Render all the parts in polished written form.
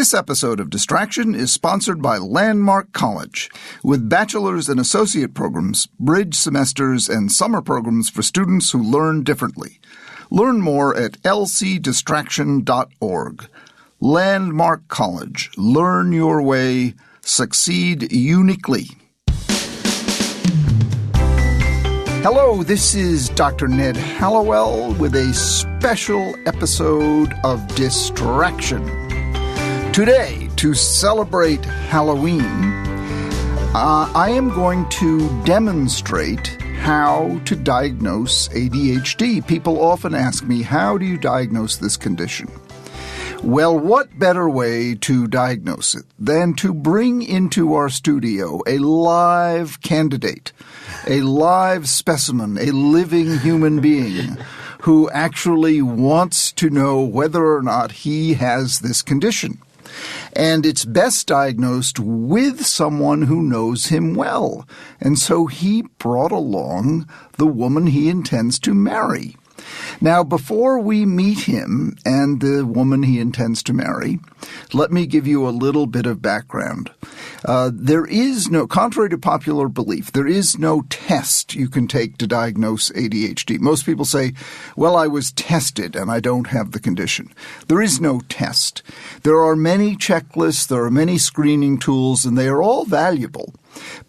This episode of Distraction is sponsored by Landmark College, with bachelor's and associate programs, bridge semesters, and summer programs for students who learn differently. Learn more at lcdistraction.org. Landmark College. Learn your way. Succeed uniquely. Hello, this is Dr. Ned Hallowell with a special episode of Distraction. Today, to celebrate Halloween, I am going to demonstrate how to diagnose ADHD. People often ask me, how do you diagnose this condition? Well, what better way to diagnose it than to bring into our studio a live candidate, a live specimen, a living human being who actually wants to know whether or not he has this condition. And it's best diagnosed with someone who knows him well. And so he brought along the woman he intends to marry. Now, before we meet him and the woman he intends to marry, let me give you a little bit of background. There is no, contrary to popular belief, there is no test you can take to diagnose ADHD. Most people say, well, I was tested and I don't have the condition. There is no test. There are many checklists, there are many screening tools, and they are all valuable.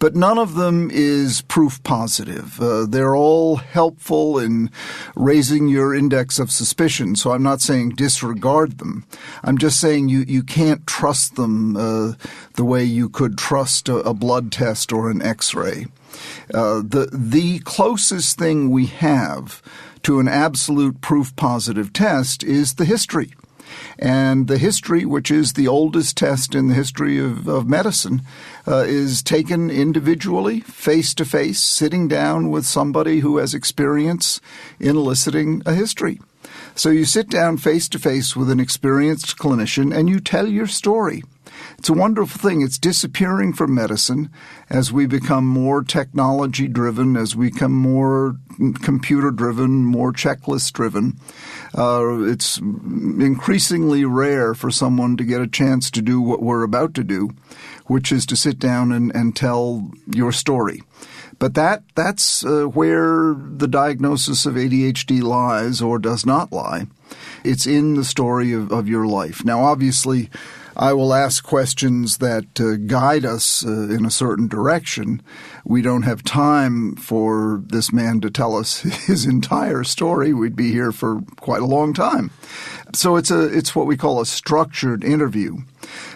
But none of them is proof positive. They're all helpful in raising your index of suspicion, so I'm not saying disregard them. I'm just saying you can't trust them the way you could trust a blood test or an X-ray. The closest thing we have to an absolute proof positive test is the history. And the history, which is the oldest test in the history of medicine, is taken individually, face-to-face, sitting down with somebody who has experience in eliciting a history. So you sit down face-to-face with an experienced clinician and you tell your story. It's a wonderful thing. It's disappearing from medicine as we become more technology-driven, as we become more computer-driven, more checklist-driven. It's increasingly rare for someone to get a chance to do what we're about to do, which is to sit down and tell your story. But that's where the diagnosis of ADHD lies or does not lie. It's in the story of your life. Now, obviously, I will ask questions that guide us in a certain direction. We don't have time for this man to tell us his entire story. We'd be here for quite a long time. So it's what we call a structured interview.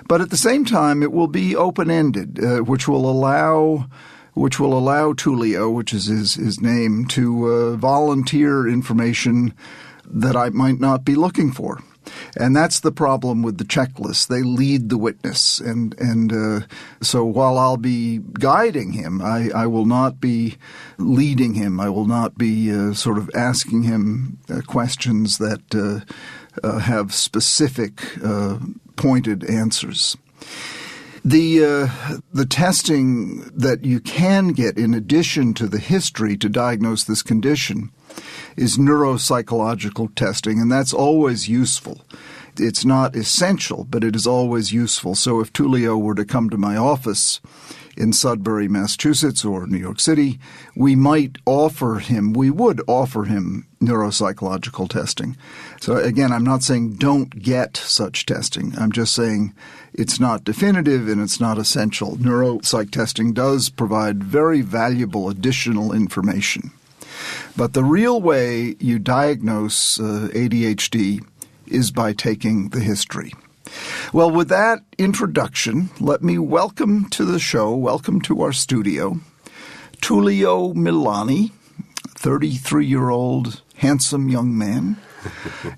But at the same time, it will be open-ended, which will allow Tullio, which is his name, to volunteer information that I might not be looking for. And that's the problem with the checklist. They lead the witness. And so while I'll be guiding him, I will not be leading him. I will not be sort of asking him questions that have specific pointed answers. The testing that you can get in addition to the history to diagnose this condition is neuropsychological testing, and that's always useful. It's not essential, but it is always useful. So if Tullio were to come to my office in Sudbury, Massachusetts, or New York City, we would offer him neuropsychological testing. So again, I'm not saying don't get such testing. I'm just saying it's not definitive and it's not essential. Neuropsych testing does provide very valuable additional information. But the real way you diagnose ADHD is by taking the history. Well, with that introduction, let me welcome to the show, welcome to our studio, Tullio Milani, 33-year-old handsome young man,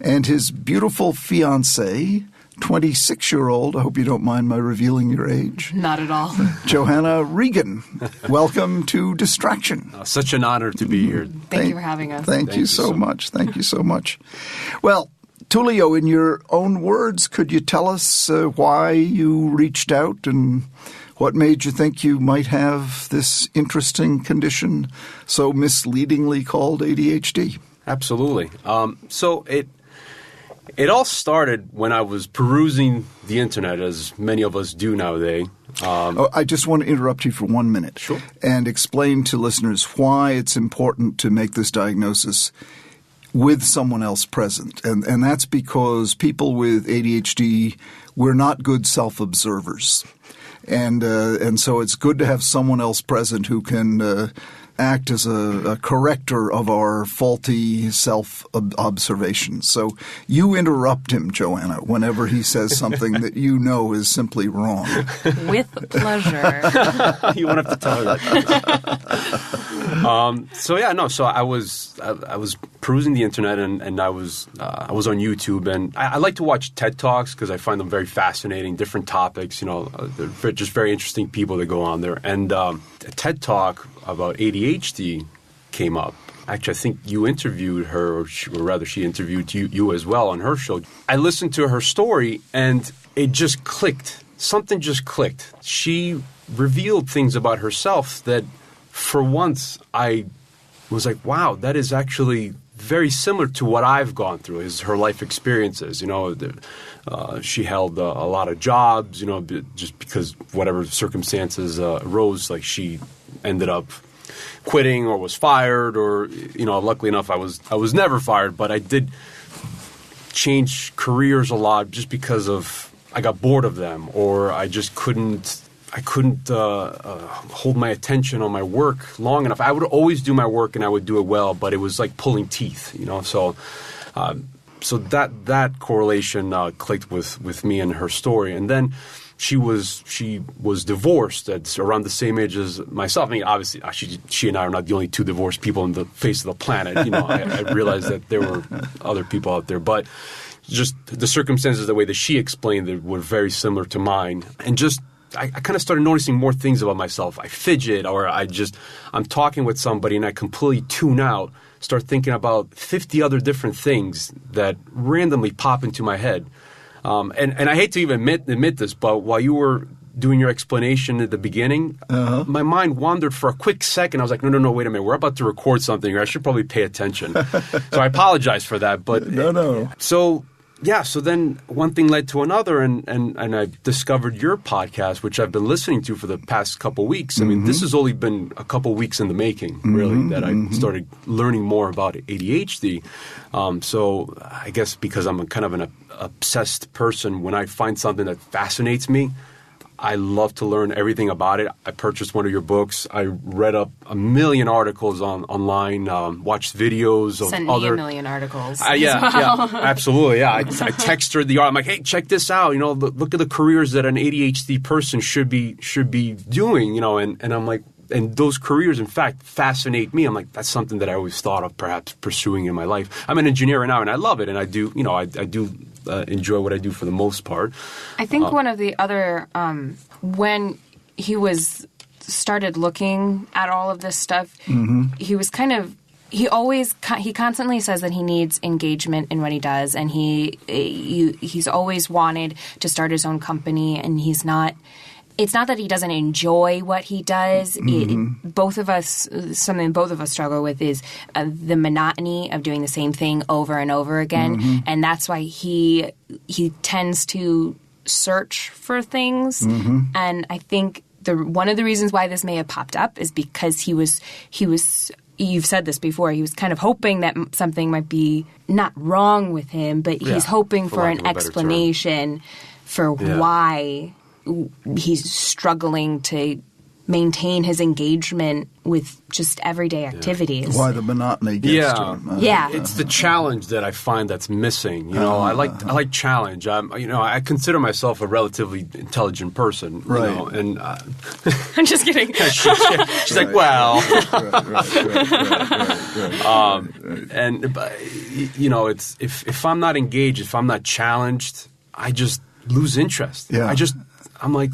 and his beautiful fiancée, 26-year-old, I hope you don't mind my revealing your age. Not at all. Johanna Regan. Welcome to Distraction. Such an honor to be here. Thank you for having us. Thank you so much. Thank you so much. Well, Tullio, in your own words, could you tell us why you reached out and what made you think you might have this interesting condition so misleadingly called ADHD? Absolutely. So It all started when I was perusing the internet, as many of us do nowadays. I just want to interrupt you for 1 minute. Sure. And explain to listeners why it's important to make this diagnosis with someone else present. And that's because people with ADHD, we're not good self-observers. And so it's good to have someone else present who can act as a corrector of our faulty self-observations. So you interrupt him, Joanna, whenever he says something that you know is simply wrong. With pleasure. You won't have to tell her that. So I was perusing the internet and I was on YouTube, and I like to watch TED Talks because I find them very fascinating, different topics. They're just very interesting people that go on there. And a TED Talk about ADHD came up. Actually, I think you interviewed her, or rather she interviewed you as well on her show. I listened to her story, and it just clicked. Something just clicked. She revealed things about herself that, for once, I was like, wow, that is actually very similar to what I've gone through, is her life experiences. She held a lot of jobs, just because whatever circumstances arose, like she ended up quitting or was fired, or luckily enough I was never fired, but I did change careers a lot just because of I got bored of them, or I just couldn't hold my attention on my work long enough. I would always do my work and I would do it well, but it was like pulling teeth, so that correlation clicked with me and her story. And then she was divorced at around the same age as myself. I mean, obviously, she and I are not the only two divorced people on the face of the planet. I realized that there were other people out there, but just the circumstances, the way that she explained it, were very similar to mine. And just I kind of started noticing more things about myself. I fidget, or I'm talking with somebody and I completely tune out, start thinking about 50 other different things that randomly pop into my head. And I hate to even admit this, but while you were doing your explanation at the beginning, my mind wandered for a quick second. I was like, no, wait a minute. We're about to record something here. I should probably pay attention. So I apologize for that. But No. So then one thing led to another, and I discovered your podcast, which I've been listening to for the past couple weeks. I mean, this has only been a couple weeks in the making, really, that I started learning more about ADHD. So I guess because I'm kind of an obsessed person, when I find something that fascinates me, I love to learn everything about it. I purchased one of your books. I read up a million articles online, watched videos of Send other... me a million articles. Yeah, absolutely. Yeah, I text her the art. I'm like, hey, check this out. Look at the careers that an ADHD person should be doing. And I'm like, and those careers, in fact, fascinate me. I'm like, that's something that I always thought of perhaps pursuing in my life. I'm an engineer right now, and I love it, and I do. I do enjoy what I do for the most part. I think one of the other when he started looking at all of this stuff, he was kind of. He constantly says that he needs engagement in what he does, and he's always wanted to start his own company, and he's not. It's not that he doesn't enjoy what he does. Something both of us struggle with is the monotony of doing the same thing over and over again, and that's why he tends to search for things. And I think one of the reasons why this may have popped up is because he was. You've said this before. He was kind of hoping that something might be not wrong with him, but he's hoping for an explanation for why he's struggling to maintain his engagement with just everyday activities. Why the monotony gets to him. It's the challenge that I find that's missing. I like challenge. I consider myself a relatively intelligent person. Right. And I'm just kidding. she's like, well. It's if I'm not engaged, if I'm not challenged, I just lose interest. Yeah. I'm like,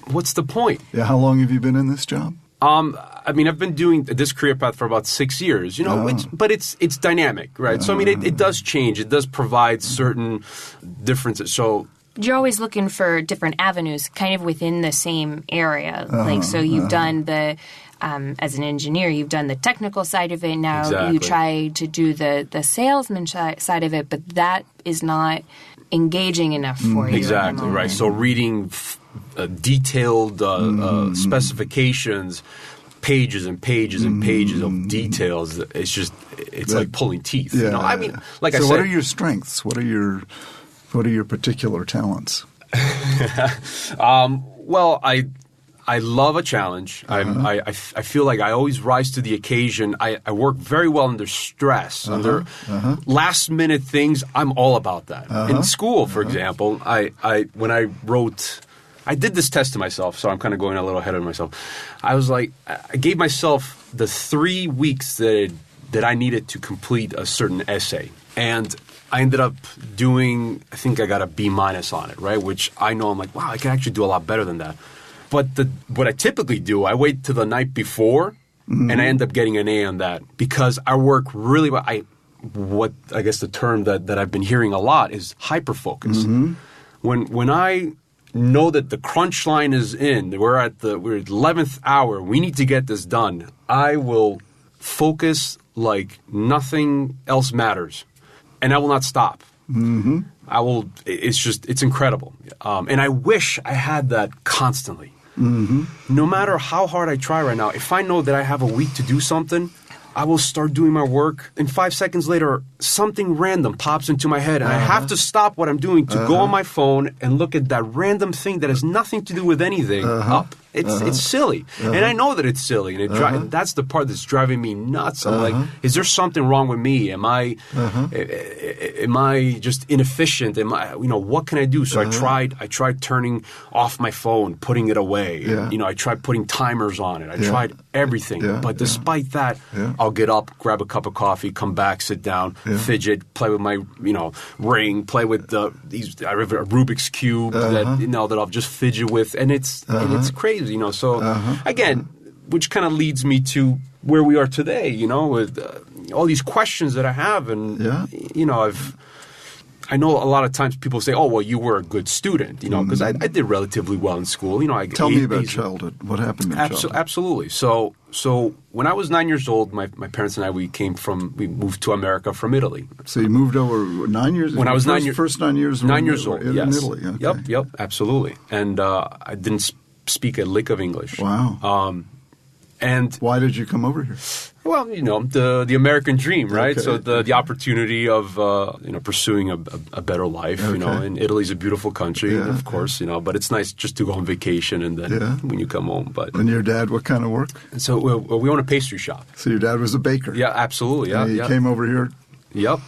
what's the point? Yeah. How long have you been in this job? I've been doing this career path for about 6 years, but it's dynamic, right? So, it does change. It does provide certain differences. So you're always looking for different avenues kind of within the same area. Like, so you've done the, as an engineer, you've done the technical side of it. Now you try to do the salesman side of it, but that is not engaging enough for you. Exactly, right. So reading detailed specifications, pages and pages and pages of details, it's like pulling teeth. Yeah, you know? I mean, like I said. So what are your strengths? What are your particular talents? Well, I love a challenge. I feel like I always rise to the occasion. I work very well under stress, under last-minute things. I'm all about that. In school, for example, when I wrote, I did this test to myself, so I'm kind of going a little ahead of myself. I was like, I gave myself the 3 weeks that I needed to complete a certain essay, and I ended up doing, I think I got a B- on it, right? Which I know I'm like, wow, I can actually do a lot better than that. But what I typically do, I wait till the night before, and I end up getting an A on that because I work really well. I guess the term that I've been hearing a lot is hyper-focus. When I know that the crunch line is in, we're at the 11th hour, we need to get this done, I will focus like nothing else matters. And I will not stop. It's incredible. And I wish I had that constantly. No matter how hard I try right now, if I know that I have a week to do something, I will start doing my work. And 5 seconds later, something random pops into my head. And I have to stop what I'm doing to go on my phone and look at that random thing that has nothing to do with anything up. It's silly. And I know that it's silly. And that's the part that's driving me nuts. I'm like, is there something wrong with me? Am I just inefficient? What can I do? So I tried turning off my phone, putting it away. I tried putting timers on it. I tried everything. But despite that, I'll get up, grab a cup of coffee, come back, sit down, fidget, play with my, ring, play with a Rubik's Cube that I'll just fidget with. And it's crazy. So again, which kind of leads me to where we are today, with all these questions that I have. And, I know a lot of times people say, oh, well, you were a good student, because I did relatively well in school. Tell me about childhood. What happened in childhood? Absolutely. So when I was 9 years old, my parents and I, we moved to America from Italy. So you moved over 9 years? When I was first 9 years old? 9 years old, in Italy. Okay. Yep, absolutely. And I didn't speak a lick of English. Wow. And why did you come over here? Well, the American dream, right? Okay. So the opportunity of pursuing a better life. Okay. And Italy's a beautiful country, of course. But it's nice just to go on vacation and then when you come home. But and your dad, what kind of work? So we own a pastry shop. So your dad was a baker. Yeah, absolutely. Yeah, and he came over here. Yep.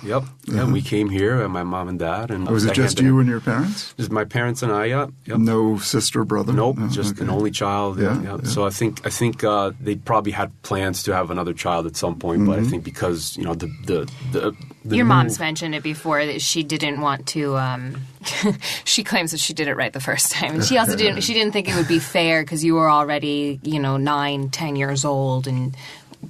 And we came here, my mom and dad. And was it just you and your parents? Just my parents and I, Yep. No sister, brother? Nope, just an only child. Yeah. So I think they probably had plans to have another child at some point, but I think because, the your mom's mentioned it before that she didn't want to she claims that she did it right the first time. And she also didn't think it would be fair because you were already, 9, 10 years old and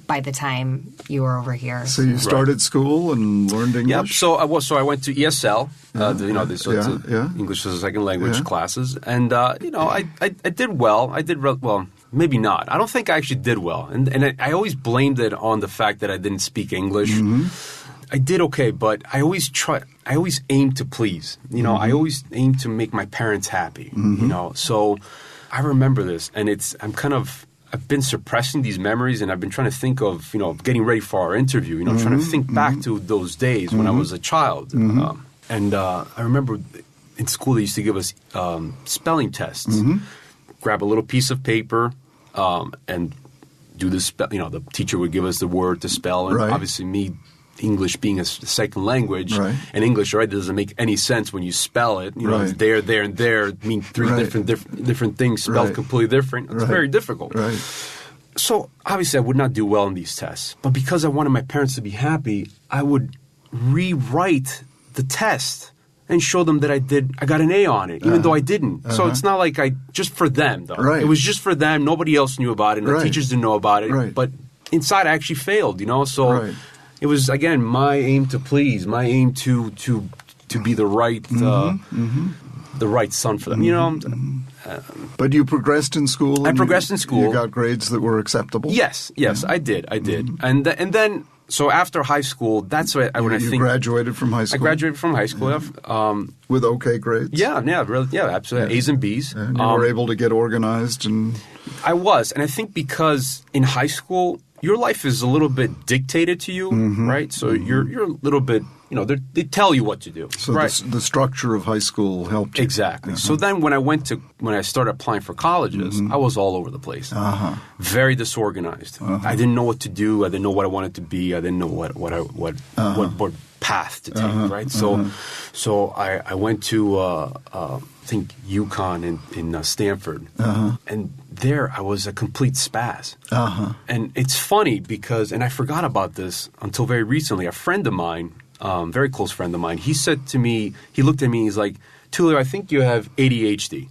by the time you were over here. So you started school and learned English? Yep. So I went to ESL, English as a second language classes, and I did well. I did well, maybe not. I don't think I actually did well, and I always blamed it on the fact that I didn't speak English. I did okay, but I always aimed to please. I always aimed to make my parents happy. So I remember this, and I've been suppressing these memories, and I've been trying to think of, getting ready for our interview, trying to think back to those days when I was a child. And I remember in school they used to give us spelling tests. Grab a little piece of paper and do the the teacher would give us the word to spell. And obviously me, English being a second language, and English, doesn't make any sense when you spell it. It's there, and there mean three different things spelled completely different. It's very difficult. So obviously I would not do well in these tests. But because I wanted my parents to be happy, I would rewrite the test and show them that I got an A on it, even though I didn't. So it's not like just for them, though. It was just for them. Nobody else knew about it. The teachers didn't know about it. But inside I actually failed, So... It was, again, my aim to please, my aim to be the right the right son for them. You know. But you progressed in school. I progressed in school. You got grades that were acceptable. Yes, I did, and then. So after high school, that's when I think... You graduated from high school? I graduated from high school. With okay grades? Yeah, absolutely. A's and B's. And you were able to get organized and... I was. And I think because in high school, your life is a little bit dictated to you, right? So you're a little bit... they tell you what to do. So right? the structure of high school helped you. Exactly. So then when I started applying for colleges, I was all over the place. Very disorganized. I didn't know what to do. I didn't know what I wanted to be. I didn't know what path to take, right? So I went to I think UConn in Stanford. And there I was a complete spaz. And it's funny because, and I forgot about this until very recently, a friend of mine, very close friend of mine, he said to me, he looked at me, he's like, Tulio, I think you have ADHD.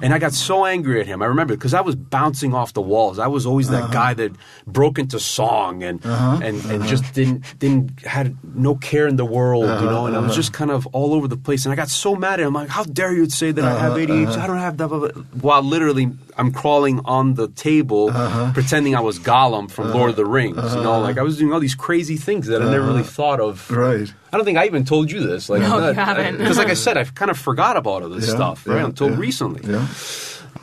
And I got so angry at him. I remember because I was bouncing off the walls. I was always that guy that broke into song and just had no care in the world, and I was just kind of all over the place. And I got so mad at him. Like, how dare you say that I have ADHD? I don't have that. While literally I'm crawling on the table pretending I was Gollum from Lord of the Rings. Like I was doing all these crazy things that I never really thought of. Right. I don't think I even told you this. Like, no, you haven't. Because like I said, I've kind of forgot about all this stuff, right, until recently. Yeah.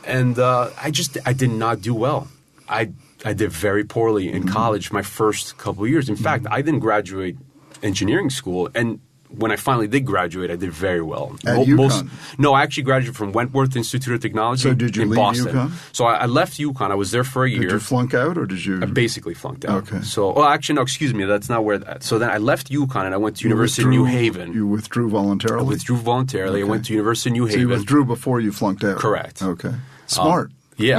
And I did not do well. I did very poorly in college my first couple of years. In fact, I didn't graduate engineering school, and when I finally did graduate, I did very well. At UConn? No, I actually graduated from Wentworth Institute of Technology so did you in leave Boston. UConn? So I left UConn. I was there for a year. Did you flunk out or did you? I basically flunked out. Okay. So, actually, no, excuse me. That's not where that. So then I left UConn and I went to University of New Haven. You withdrew voluntarily? I withdrew voluntarily. Okay. I went to University of New Haven. So you withdrew before you flunked out? Correct. Okay. Smart. Yeah,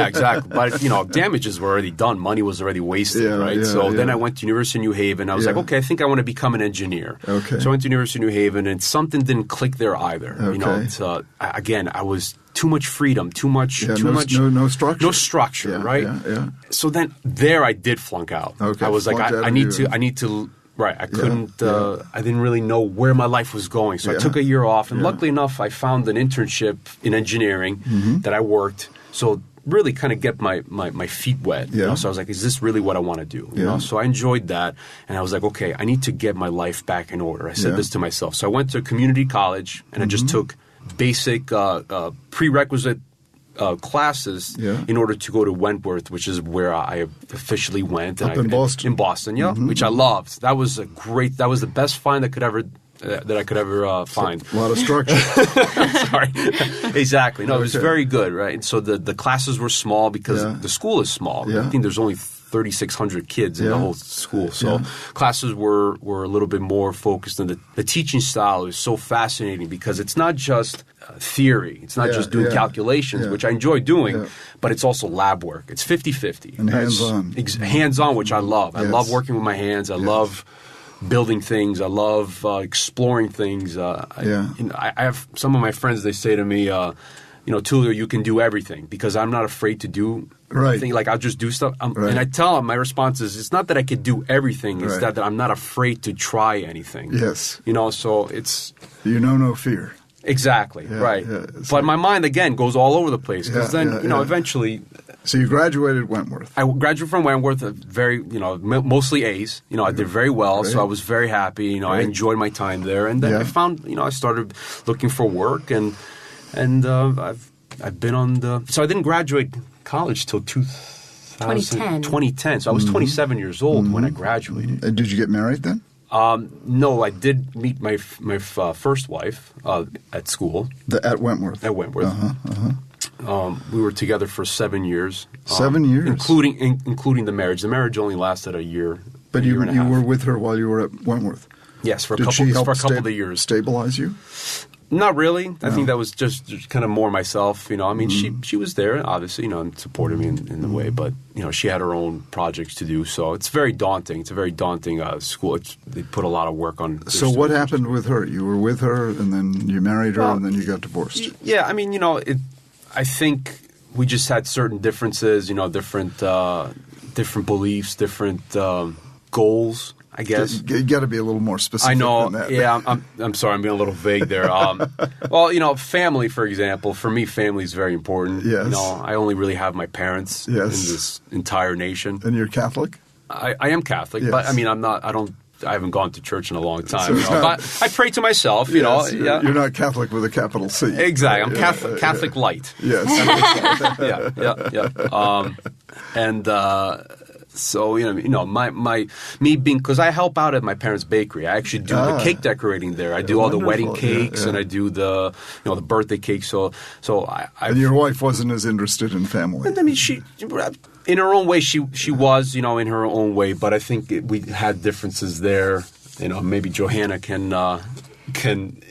exactly. But, damages were already done. Money was already wasted, right? So then I went to University of New Haven. I was like, okay, I think I want to become an engineer. Okay. So I went to University of New Haven, and something didn't click there either. Okay. Again, I was too much freedom, too much no structure. No structure, right? Yeah. So then there I did flunk out. Okay. I was like, I need to. Right, I couldn't. I didn't really know where my life was going, so I took a year off. And luckily enough, I found an internship in engineering that I worked. So really, kind of get my feet wet. So I was like, is this really what I want to do? So I enjoyed that, and I was like, okay, I need to get my life back in order. I said this to myself. So I went to community college, and I just took basic prerequisite classes in order to go to Wentworth, which is where I officially went. In Boston. In Boston, which I loved. That was the best find that I could ever find. A lot of structure. Sorry. Exactly. No, it was very good, right? And so the classes were small because the school is small. I think there's only 3,600 kids in the whole school. So classes were a little bit more focused on the teaching style is so fascinating because it's not just theory. It's not just doing calculations, which I enjoy doing, but it's also lab work. It's 50-50. And hands-on. Hands-on, which I love. I love working with my hands. I love building things. I love exploring things. I have some of my friends, they say to me, Tulio, you can do everything because I'm not afraid to do anything. Like, I'll just do stuff. And I tell them, my response is, it's not that I could do everything. It's that I'm not afraid to try anything. Yes. So it's... no fear. Exactly, right. Yeah, but my mind, again, goes all over the place because eventually... So you graduated Wentworth. I graduated from Wentworth, very, mostly A's. I did very well, so I was very happy. I enjoyed my time there. And then I found, I started looking for work and I've been on the... So I didn't graduate college till 2010. So I was 27 years old when I graduated. Did you get married then? No, I did meet my first wife at school. At Wentworth? At Wentworth. We were together for 7 years. 7 years? Including the marriage. The marriage only lasted a year. But you were with her while you were at Wentworth? Yes, for a couple of years. Stabilize you? Not really. No. I think that was just kind of more myself. I mean, she was there, obviously, and supported me in the way, but, she had her own projects to do. So it's very daunting. It's a very daunting school. They put a lot of work on. So what happened with her? You were with her, and then you married her, and then you got divorced. Yeah, I mean, I think we just had certain differences, different beliefs, different goals. I guess. You got to be a little more specific I know. than that. Yeah, I'm sorry. I'm being a little vague there. Well, family, for example. For me, family is very important. Yes. I only really have my parents in this entire nation. And you're Catholic? I am Catholic, Yes. but I mean, I haven't gone to church in a long time. So but I pray to myself. Yes, Yeah. You're not Catholic with a capital C. Exactly. I'm Catholic light. Yes. Yeah. And so me being, because I help out at my parents' bakery. I actually do the cake decorating there. I do all the wedding cakes and I do the the birthday cakes. So I. And your wife wasn't as interested in family. I mean, she. In her own way, she was, in her own way, but I think we had differences there. Maybe Johanna can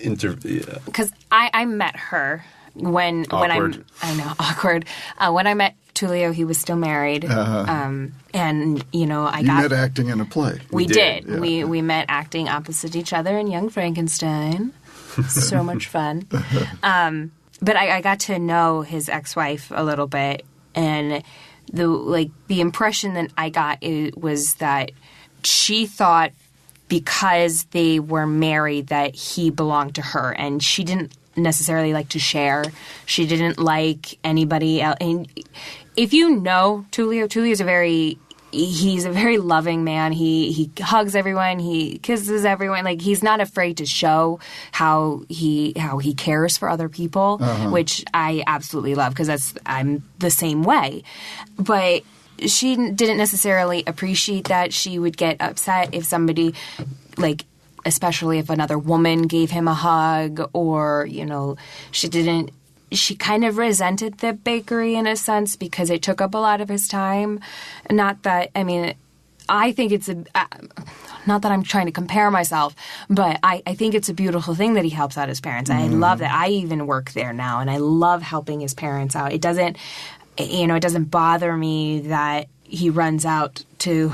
interview. Because I met her when Awkward. I know, awkward. When I met Tullio, he was still married. And, You met acting in a play. We did. Yeah. We met acting opposite each other in Young Frankenstein. So much fun. But I got to know his ex-wife a little bit, and the impression that I got was that she thought because they were married that he belonged to her, and she didn't necessarily like to share. She didn't like anybody else. And if you know Tullio, he's a very loving man. He hugs everyone. He kisses everyone. He's not afraid to show how he cares for other people, which I absolutely love because I'm the same way. But she didn't necessarily appreciate that. She would get upset if somebody, especially if another woman gave him a hug, or she kind of resented the bakery in a sense because it took up a lot of his time. Not that, I think it's not that I'm trying to compare myself, but I think it's a beautiful thing that he helps out his parents. I love that. I even work there now, and I love helping his parents out. It doesn't bother me that he runs out to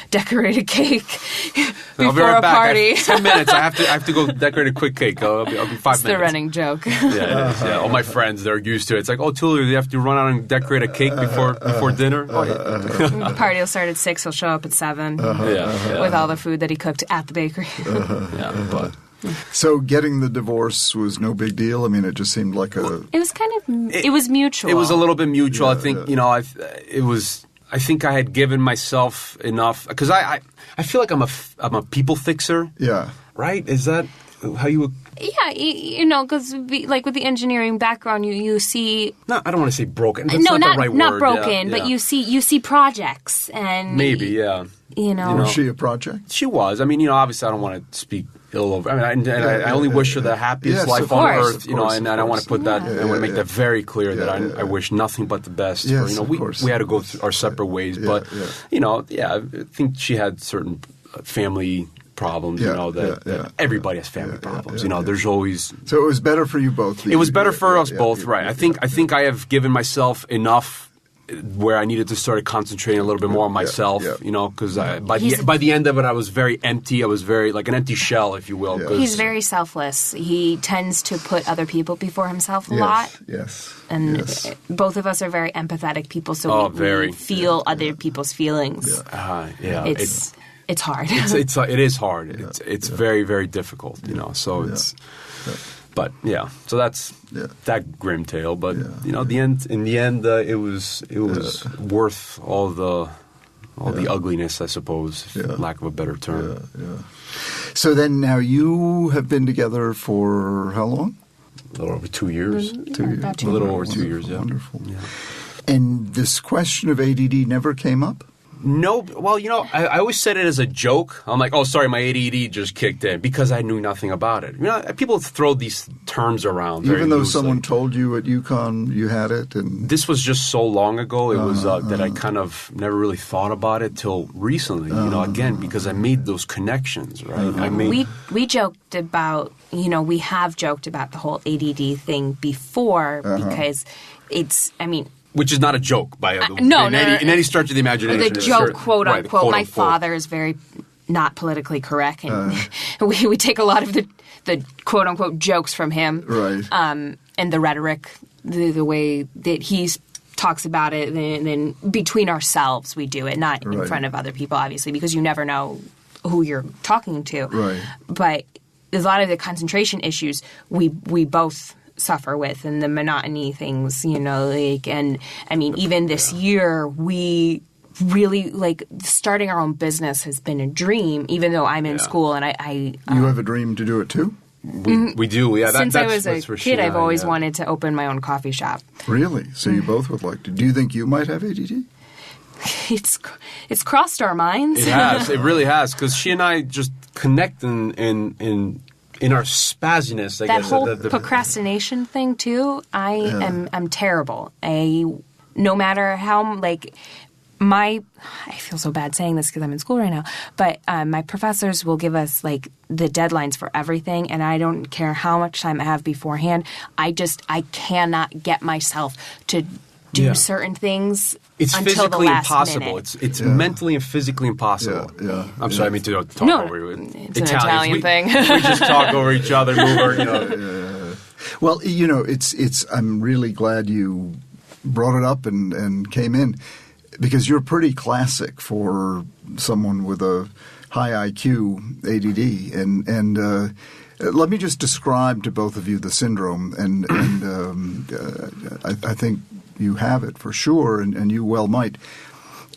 decorate a cake before I'll be right a back. party. 10 minutes. I have to go decorate a quick cake. I'll be 5 minutes. It's the running joke. Yeah, it is. Yeah. All my friends, they're used to it. It's like, Tullio, you have to run out and decorate a cake before dinner. The party will start at 6. He'll show up at 7 with all the food that he cooked at the bakery. But. So getting the divorce was no big deal? It just seemed like a... It was it was mutual. It was a little bit mutual. I think, I think I had given myself enough, because I feel like I'm a people fixer. Yeah. Right? Is that how you would... Yeah, because with the engineering background, you see... No, I don't want to say broken. That's not the right word. Not broken, but you see projects and... Maybe, yeah. Was she a project? She was. Obviously I don't want to speak ill over... I only wish her the happiest life on earth, and I want to put that... I want to make that very clear that I wish nothing but the best. Yes, for, we had to go our separate ways, but, I think she had certain family problems, that everybody has family problems. There's always... So it was better for you both. It was better for us both, right. I think I have given myself enough where I needed to start concentrating a little bit more on myself, because by the end of it, I was very empty. I was very like an empty shell, if you will. He's very selfless. He tends to put other people before himself a lot. Yes. And both of us are very empathetic people, so we feel other people's feelings. It's hard. It is hard. It's very, very difficult, so it's... But so that's that grim tale. But in the end, it was worth all the ugliness, I suppose, for lack of a better term. So then, now you have been together for how long? A little over 2 years. About a little over 2 years. Yeah. Wonderful. Yeah. And this question of ADD never came up? No, well, I always said it as a joke. I'm like, oh, sorry, my ADD just kicked in, because I knew nothing about it. People throw these terms around very Even though loosely. someone told you at UConn you had it? And this was just so long ago. It was that I kind of never really thought about it till recently, again, because I made those connections, right? We joked about, we have joked about the whole ADD thing before, because it's, which is not a joke in any stretch of the imagination. The joke, quote unquote. My father is very not politically correct, and we take a lot of the quote unquote jokes from him, right? And the rhetoric, the way that he talks about it, and then between ourselves we do it, not in front of other people, obviously, because you never know who you're talking to. Right. But a lot of the concentration issues we both suffer with, and the monotony things, and I mean, even this year, we really, starting our own business has been a dream, even though I'm in school and I you have a dream to do it too? We do, yeah. Since I was a kid, I've always wanted to open my own coffee shop. Really? So you both would like to. Do you think you might have ADD? It's crossed our minds. It has. It really has. Because she and I just connect in our spazziness, I guess. That whole procrastination thing, too, I'm terrible. No matter how, I feel so bad saying this because I'm in school right now, but my professors will give us the deadlines for everything, and I don't care how much time I have beforehand. I cannot get myself to do certain things until the last impossible. minute. It's mentally and physically impossible. Yeah. I'm sorry, I mean to talk over you. It's an Italian thing. We just talk over each other, move our, Well, it's. I'm really glad you brought it up and came in. Because you're pretty classic for someone with a high IQ, ADD, and let me just describe to both of you the syndrome, and I think you have it for sure, and you well might.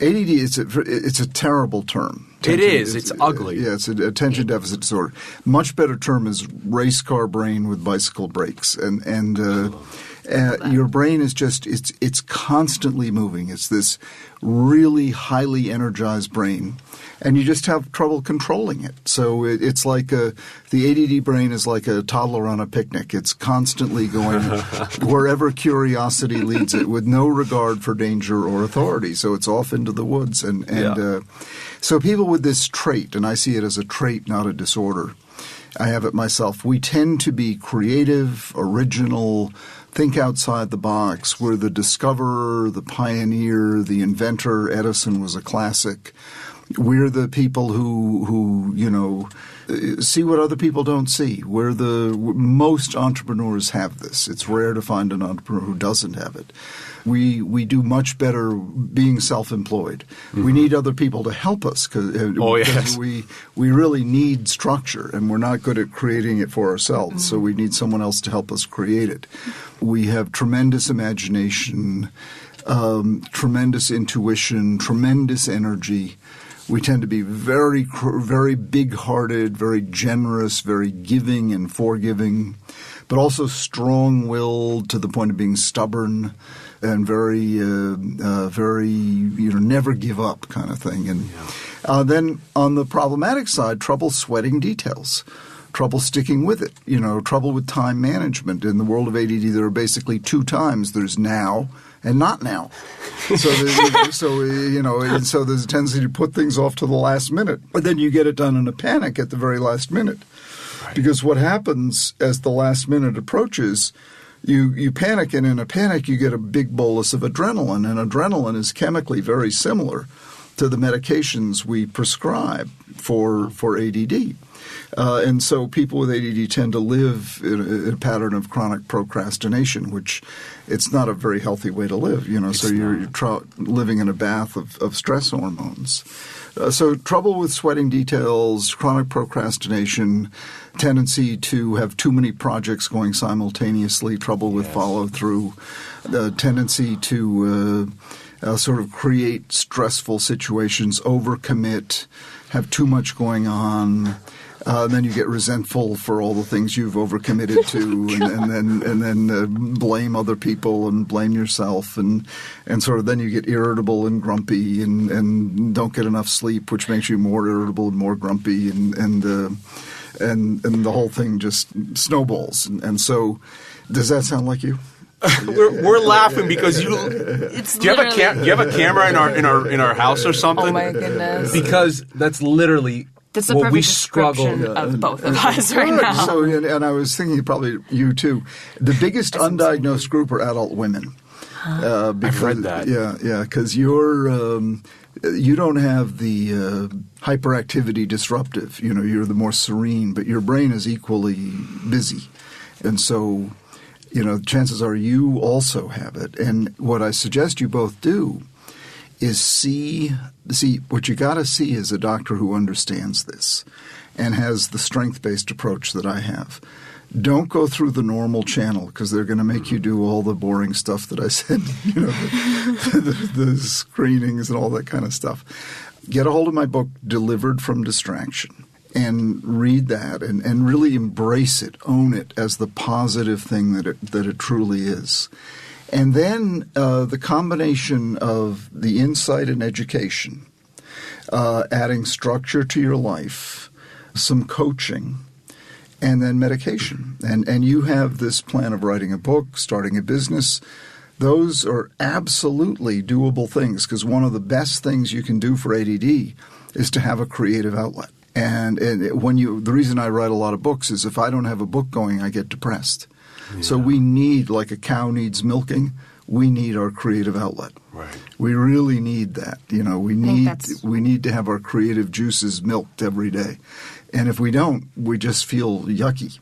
ADD it's a terrible term. It is. It's ugly. Yeah, it's a attention deficit disorder. Much better term is race car brain with bicycle brakes, and your brain is just it's constantly moving. It's this really highly energized brain, and you just have trouble controlling it. So it's like the ADD brain is like a toddler on a picnic. It's constantly going wherever curiosity leads it, with no regard for danger or authority. So it's off into the woods, so people with this trait, and I see it as a trait, not a disorder. I have it myself. We tend to be creative, original, think outside the box. We're the discoverer, the pioneer, the inventor. Edison was a classic. We're the people who see what other people don't see. Most entrepreneurs have this. It's rare to find an entrepreneur who doesn't have it. We do much better being self-employed. Mm-hmm. We need other people to help us because we really need structure, and we're not good at creating it for ourselves. Mm-hmm. So we need someone else to help us create it. We have tremendous imagination, tremendous intuition, tremendous energy. We tend to be very, very big-hearted, very generous, very giving and forgiving, but also strong-willed to the point of being stubborn and very, never give up kind of thing. And then on the problematic side, trouble sweating details, trouble sticking with it, trouble with time management. In the world of ADD, there are basically two times. There's now and not now. So there's a tendency to put things off to the last minute. But then you get it done in a panic at the very last minute. Right. Because what happens as the last minute approaches, you panic, and in a panic you get a big bolus of adrenaline. And adrenaline is chemically very similar to the medications we prescribe for ADD. And so people with ADD tend to live in a pattern of chronic procrastination, which it's not a very healthy way to live, so you're living in a bath of stress hormones. So trouble with sweating details, chronic procrastination, tendency to have too many projects going simultaneously, trouble with follow-through, the tendency to sort of create stressful situations, overcommit, have too much going on. Then you get resentful for all the things you've overcommitted to, and then blame other people and blame yourself, and sort of then you get irritable and grumpy and don't get enough sleep, which makes you more irritable and more grumpy, and the whole thing just snowballs. And so, does that sound like you? We're laughing because do you have a camera in our house or something? Oh my goodness! Because that's literally. That's the perfect description of both of us right now. So, and I was thinking probably you too. The biggest undiagnosed group are adult women. I've read that. Yeah, because you don't have the hyperactivity disruptive. You're the more serene, but your brain is equally busy, and so chances are you also have it. And what I suggest you both do is see, what you got to see is a doctor who understands this and has the strength-based approach that I have. Don't go through the normal channel because they're going to make you do all the boring stuff that I said, the screenings and all that kind of stuff. Get a hold of my book, Delivered from Distraction, and read that and really embrace it, own it as the positive thing that it truly is. And then the combination of the insight and education, adding structure to your life, some coaching, and then medication. And you have this plan of writing a book, starting a business. Those are absolutely doable things because one of the best things you can do for ADD is to have a creative outlet. And the reason I write a lot of books is if I don't have a book going, I get depressed. Yeah. So we need, like a cow needs milking, we need our creative outlet. Right. We really need that. We need to have our creative juices milked every day. And if we don't, we just feel yucky.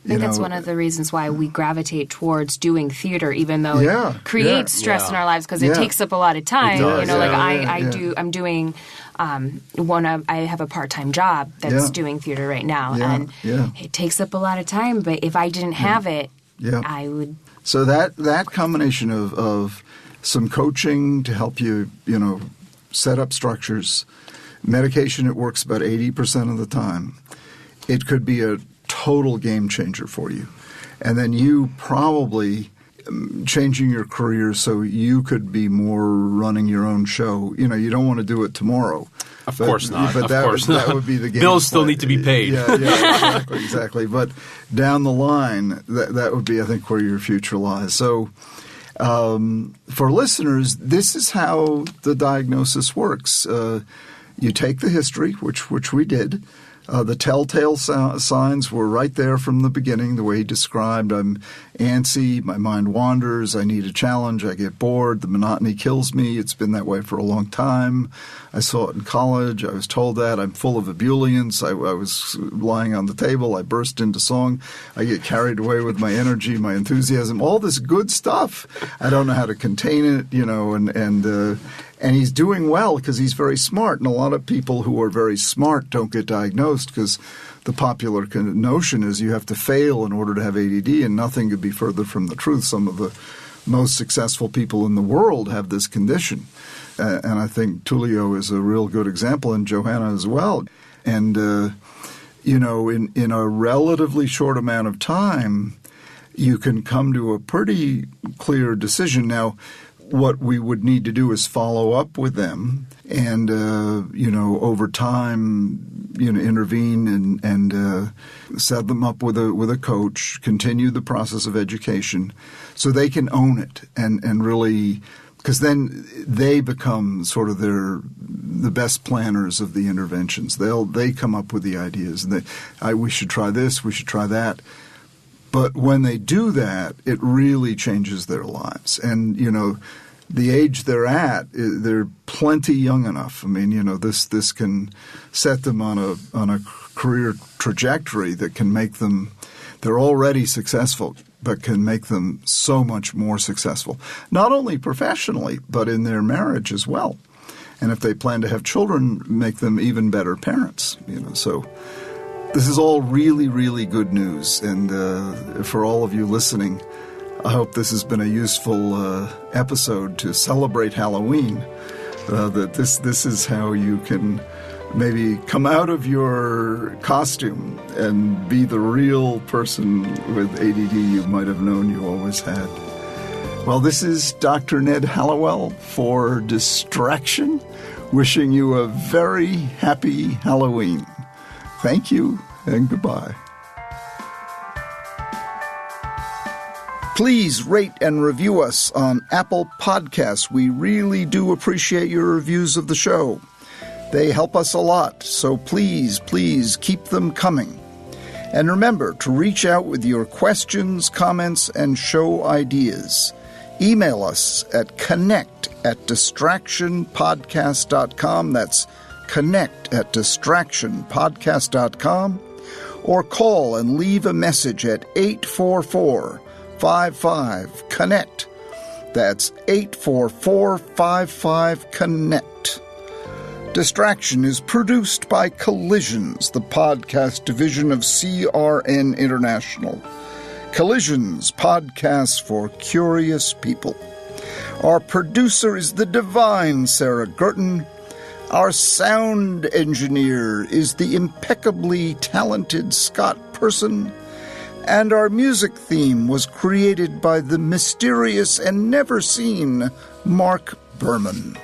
I think that's one of the reasons why we gravitate towards doing theater, even though it creates stress in our lives because it takes up a lot of time. I'm doing I have a part-time job that's doing theater right now, and it takes up a lot of time. But if I didn't have it, I would. So that combination of some coaching to help you, set up structures, medication, it works about 80% of the time. It could be a total game changer for you. And then you probably changing your career so you could be more running your own show. You don't want to do it tomorrow. Of course not. But that would be the game. Bills still need to be paid. Yeah, exactly. But down the line, that would be, I think, where your future lies. So for listeners, this is how the diagnosis works. You take the history, which we did. The telltale signs were right there from the beginning, the way he described. I'm antsy, my mind wanders, I need a challenge, I get bored, the monotony kills me. It's been that way for a long time. I saw it in college. I was told that. I'm full of ebullience. I was lying on the table. I burst into song. I get carried away with my energy, my enthusiasm, all this good stuff. I don't know how to contain it, and he's doing well because he's very smart. And a lot of people who are very smart don't get diagnosed because the popular notion is you have to fail in order to have ADD, and nothing could be further from the truth. Some of the most successful people in the world have this condition. And I think Tullio is a real good example, and Johanna as well. And, in a relatively short amount of time, you can come to a pretty clear decision. Now, what we would need to do is follow up with them and, over time, intervene and set them up with a coach, continue the process of education so they can own it and really – because then they become sort of the best planners of the interventions. They come up with the ideas. And we should try this, we should try that. But when they do that, it really changes their lives. And, the age they're at, they're plenty young enough. I mean, this can set them on a career trajectory that can make them – they're already successful, but can make them so much more successful, not only professionally, but in their marriage as well. And if they plan to have children, make them even better parents. So this is all really, really good news. And for all of you listening, I hope this has been a useful episode to celebrate Halloween, that this is how you can maybe come out of your costume and be the real person with ADD you might have known you always had. Well, this is Dr. Ned Hallowell for Distraction, wishing you a very happy Halloween. Thank you and goodbye. Please rate and review us on Apple Podcasts. We really do appreciate your reviews of the show. They help us a lot, so please keep them coming. And remember to reach out with your questions, comments, and show ideas. Email us at connect@distractionpodcast.com. That's connect@distractionpodcast.com. Or call and leave a message at 844-55-CONNECT. That's 844-55-CONNECT. Distraction is produced by Collisions, the podcast division of CRN International. Collisions, podcasts for curious people. Our producer is the divine Sarah Gerton. Our sound engineer is the impeccably talented Scott Person. And our music theme was created by the mysterious and never-seen Mark Berman.